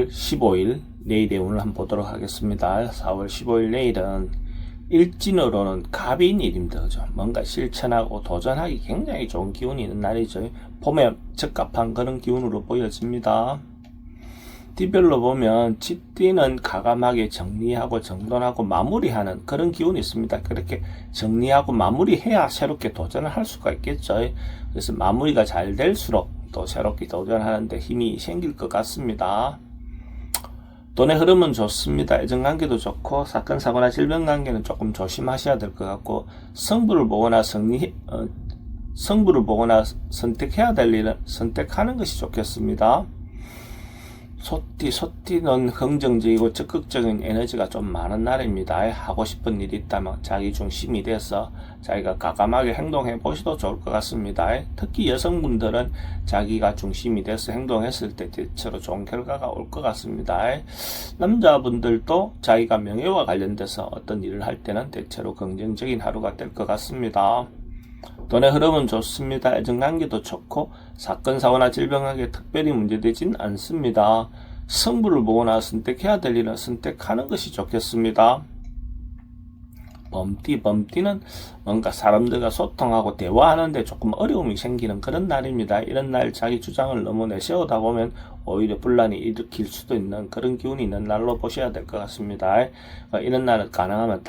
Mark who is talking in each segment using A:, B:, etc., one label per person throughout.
A: 4월 15일 내일의 운을 한번 보도록 하겠습니다. 4월 15일 내일은 일진으로는 갑인 일입니다. 그죠? 뭔가 실천하고 도전하기 굉장히 좋은 기운이 있는 날이죠. 봄에 적합한 그런 기운으로 보여집니다. 띠별로 보면 쥐띠는 가감하게 정리하고 정돈하고 마무리하는 그런 기운이 있습니다. 그렇게 정리하고 마무리해야 새롭게 도전을 할 수가 있겠죠. 그래서 마무리가 잘 될수록 또 새롭게 도전하는데 힘이 생길 것 같습니다. 돈의 흐름은 좋습니다. 애정관계도 좋고 사건 사고나 질병관계는 조금 조심하셔야 될 것 같고 성부를 보거나 선택해야 될 일은 선택하는 것이 좋겠습니다. 소띠는 긍정적이고 적극적인 에너지가 좀 많은 날입니다. 하고 싶은 일이 있다면 자기 중심이 돼서 자기가 과감하게 행동해 보셔도 좋을 것 같습니다. 특히 여성분들은 자기가 중심이 돼서 행동했을 때 대체로 좋은 결과가 올 것 같습니다. 남자분들도 자기가 명예와 관련돼서 어떤 일을 할 때는 대체로 긍정적인 하루가 될 것 같습니다. 돈의 흐름은 좋습니다. 애정관계도 좋고 사건 사고나 질병관계 특별히 문제되진 않습니다. 성부를 보거나 선택해야 될 일은 선택하는 것이 좋겠습니다. 범띠는 뭔가 사람들과 소통하고 대화하는데 조금 어려움이 생기는 그런 날입니다. 이런 날 자기 주장을 너무 내세우다 보면 오히려 분란이 일으킬 수도 있는 그런 기운이 있는 날로 보셔야 될 것 같습니다. 이런 날은 가능하면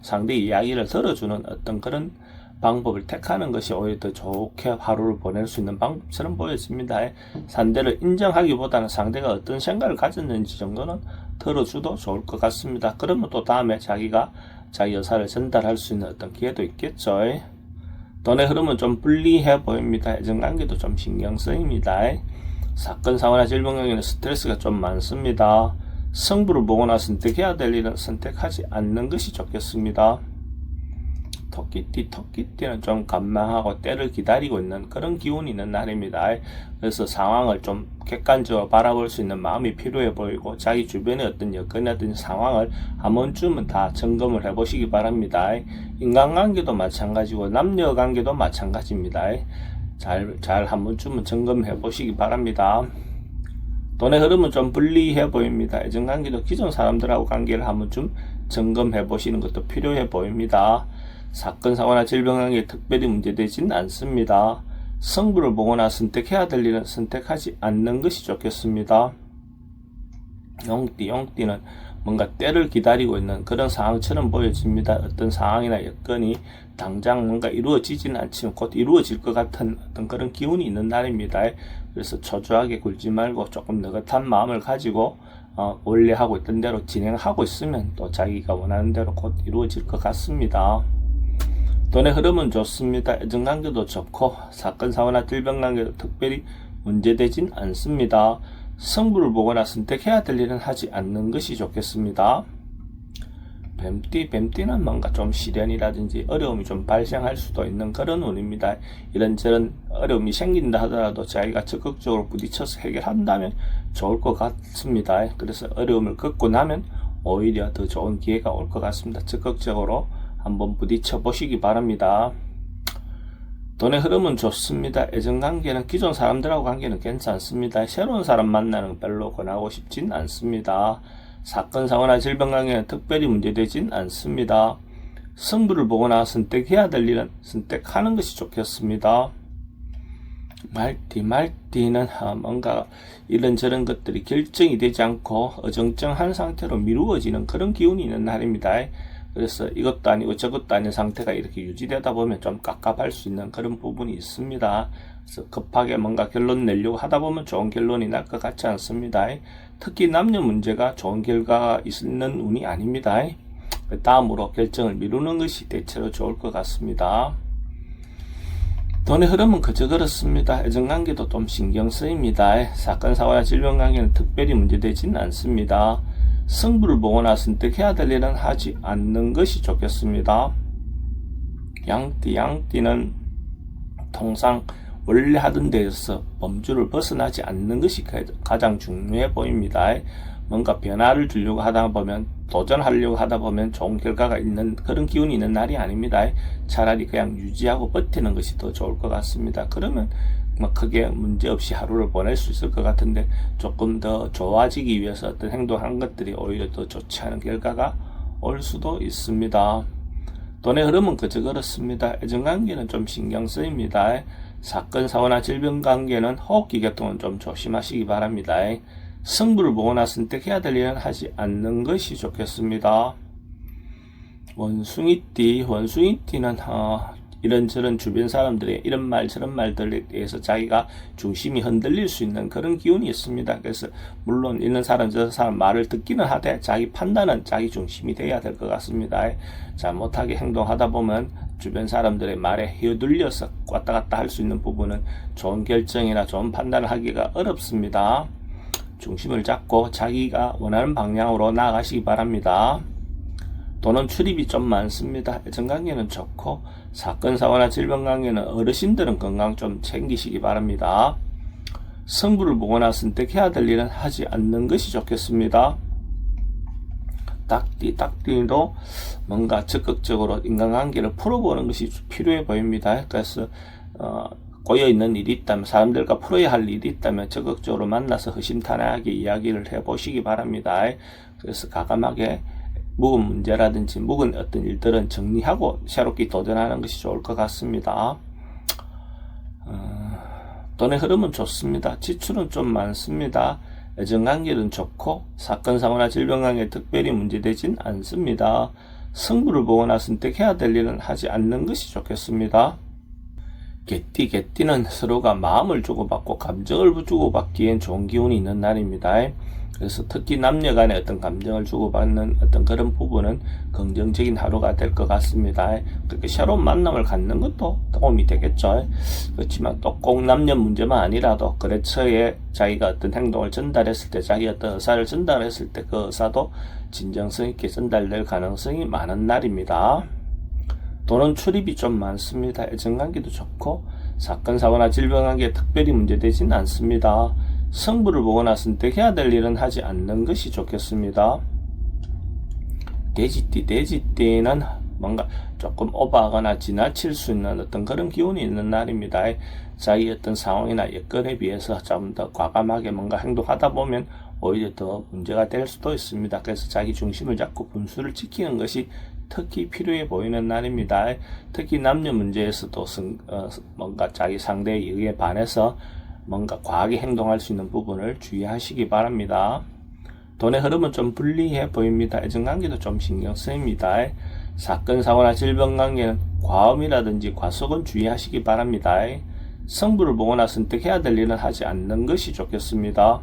A: 상대의 이야기를 들어주는 어떤 그런 방법을 택하는 것이 오히려 더 좋게 하루를 보낼 수 있는 방법처럼 보여집니다. 상대를 인정하기보다는 상대가 어떤 생각을 가졌는지 정도는 들어줘도 좋을 것 같습니다. 그러면 또 다음에 자기가 자기 의사를 전달할 수 있는 어떤 기회도 있겠죠. 돈의 흐름은 좀 불리해 보입니다. 애정관계도 좀 신경 쓰입니다. 사건 사고나 질병관계는 스트레스가 좀 많습니다. 성부를 보거나 선택해야 될 일은 선택하지 않는 것이 좋겠습니다. 토끼띠는 좀 감망하고 때를 기다리고 있는 그런 기운이 있는 날입니다. 그래서 상황을 좀 객관적으로 바라볼 수 있는 마음이 필요해 보이고 자기 주변의 어떤 여건이든 상황을 한 번쯤은 다 점검을 해보시기 바랍니다. 인간관계도 마찬가지고 남녀관계도 마찬가지입니다. 잘 한 번쯤은 점검해 보시기 바랍니다. 돈의 흐름은 좀 불리해 보입니다. 애정관계도 기존 사람들하고 관계를 한 번쯤 점검해 보시는 것도 필요해 보입니다. 사건 사고나 질병관계에 특별히 문제되진 않습니다. 성부를 보거나 선택해야 될 일은 선택하지 않는 것이 좋겠습니다. 용띠는 뭔가 때를 기다리고 있는 그런 상황처럼 보여집니다. 어떤 상황이나 여건이 당장 뭔가 이루어지지는 않지만 곧 이루어질 것 같은 어떤 그런 기운이 있는 날입니다. 그래서 초조하게 굴지 말고 조금 느긋한 마음을 가지고 원래 하고 있던 대로 진행하고 있으면 또 자기가 원하는 대로 곧 이루어질 것 같습니다. 돈의 흐름은 좋습니다. 애정관계도 좋고 사건 사고나 질병관계도 특별히 문제되진 않습니다. 성부를 보거나 선택해야 될 일은 하지 않는 것이 좋겠습니다. 뱀띠는 뭔가 좀 시련이라든지 어려움이 좀 발생할 수도 있는 그런 운입니다. 이런저런 어려움이 생긴다 하더라도 자기가 적극적으로 부딪혀서 해결한다면 좋을 것 같습니다. 그래서 어려움을 겪고 나면 오히려 더 좋은 기회가 올 것 같습니다. 적극적으로 한번 부딪혀 보시기 바랍니다. 돈의 흐름은 좋습니다. 애정관계는 기존 사람들하고 관계는 괜찮습니다. 새로운 사람 만나는 건 별로 권하고 싶진 않습니다. 사건 사고나 질병관계는 특별히 문제되진 않습니다. 성부를 보거나 선택해야 될 일은 선택하는 것이 좋겠습니다. 말띠는 뭔가 이런저런 것들이 결정이 되지 않고 어정쩡한 상태로 미루어지는 그런 기운이 있는 날입니다. 그래서 이것도 아니고 저것도 아닌 상태가 이렇게 유지되다 보면 좀 깝깝할 수 있는 그런 부분이 있습니다. 그래서 급하게 뭔가 결론 내려고 하다 보면 좋은 결론이 날 것 같지 않습니다. 특히 남녀 문제가 좋은 결과가 있는 운이 아닙니다. 다음으로 결정을 미루는 것이 대체로 좋을 것 같습니다. 돈의 흐름은 그저 그렇습니다. 애정관계도 좀 신경 쓰입니다. 사건 사고나 질병관계는 특별히 문제되진 않습니다. 성부를 보거나 선택해야 될 일은 하지 않는 것이 좋겠습니다. 양띠는 통상 원래 하던 데에서 범주를 벗어나지 않는 것이 가장 중요해 보입니다. 뭔가 변화를 주려고 하다 보면 도전하려고 하다 보면 좋은 결과가 있는 그런 기운이 있는 날이 아닙니다. 차라리 그냥 유지하고 버티는 것이 더 좋을 것 같습니다. 그러면 뭐 크게 문제없이 하루를 보낼 수 있을 것 같은데 조금 더 좋아지기 위해서 어떤 행동한 것들이 오히려 더 좋지 않은 결과가 올 수도 있습니다. 돈의 흐름은 그저 그렇습니다. 애정관계는 좀 신경 쓰입니다. 사건, 사고나 질병 관계는 호흡기 계통은 좀 조심하시기 바랍니다. 승부를 보거나 선택해야 될 일은 하지 않는 것이 좋겠습니다. 원숭이띠는 이런저런 주변 사람들의 이런 말 저런 말들에 대해서 자기가 중심이 흔들릴 수 있는 그런 기운이 있습니다. 그래서 물론 있는 사람 저 사람 말을 듣기는 하되 자기 판단은 자기 중심이 돼야 될 것 같습니다. 잘못하게 행동하다 보면 주변 사람들의 말에 휘둘려서 왔다 갔다 할 수 있는 부분은 좋은 결정이나 좋은 판단을 하기가 어렵습니다. 중심을 잡고 자기가 원하는 방향으로 나아가시기 바랍니다. 돈은 출입이 좀 많습니다. 애정관계는 좋고 사건, 사고나 질병 관계는 어르신들은 건강 좀 챙기시기 바랍니다. 승부를 보거나 선택해야 될 일은 하지 않는 것이 좋겠습니다. 딱띠도 뭔가 적극적으로 인간관계를 풀어보는 것이 필요해 보입니다. 그래서 꼬여있는 일이 있다면, 사람들과 풀어야 할 일이 있다면 적극적으로 만나서 허심탄회하게 이야기를 해보시기 바랍니다. 그래서 과감하게 묵은 문제라든지 묵은 어떤 일들은 정리하고 새롭게 도전하는 것이 좋을 것 같습니다. 돈의 흐름은 좋습니다. 지출은 좀 많습니다. 애정관계는 좋고 사건, 사고나 질병 관계에 특별히 문제되진 않습니다. 승부를 보거나 선택해야 될 일은 하지 않는 것이 좋겠습니다. 개띠는 서로가 마음을 주고받고 감정을 주고받기엔 좋은 기운이 있는 날입니다. 그래서 특히 남녀 간의 어떤 감정을 주고받는 어떤 그런 부분은 긍정적인 하루가 될 것 같습니다. 그렇게 새로운 만남을 갖는 것도 도움이 되겠죠. 그렇지만 또 꼭 남녀 문제만 아니라도 거래처에 자기가 어떤 행동을 전달했을 때, 자기 어떤 의사를 전달했을 때 그 의사도 진정성 있게 전달될 가능성이 많은 날입니다. 돈은 출입이 좀 많습니다. 애정관계도 좋고 사건, 사고나 질병 관계에 특별히 문제되진 않습니다. 승부를 보거나 선택해야 될 일은 하지 않는 것이 좋겠습니다. 돼지띠는 뭔가 조금 오버하거나 지나칠 수 있는 어떤 그런 기운이 있는 날입니다. 자기 어떤 상황이나 여건에 비해서 좀 더 과감하게 뭔가 행동하다 보면 오히려 더 문제가 될 수도 있습니다. 그래서 자기 중심을 잡고 분수를 지키는 것이 특히 필요해 보이는 날입니다. 특히 남녀 문제에서도 뭔가 자기 상대의 의에 반해서 뭔가 과하게 행동할 수 있는 부분을 주의하시기 바랍니다. 돈의 흐름은 좀 불리해 보입니다. 애정관계도 좀 신경 쓰입니다. 사건, 사고나 질병 관계는 과음이라든지 과속은 주의하시기 바랍니다. 승부를 보거나 선택해야 될 일은 하지 않는 것이 좋겠습니다.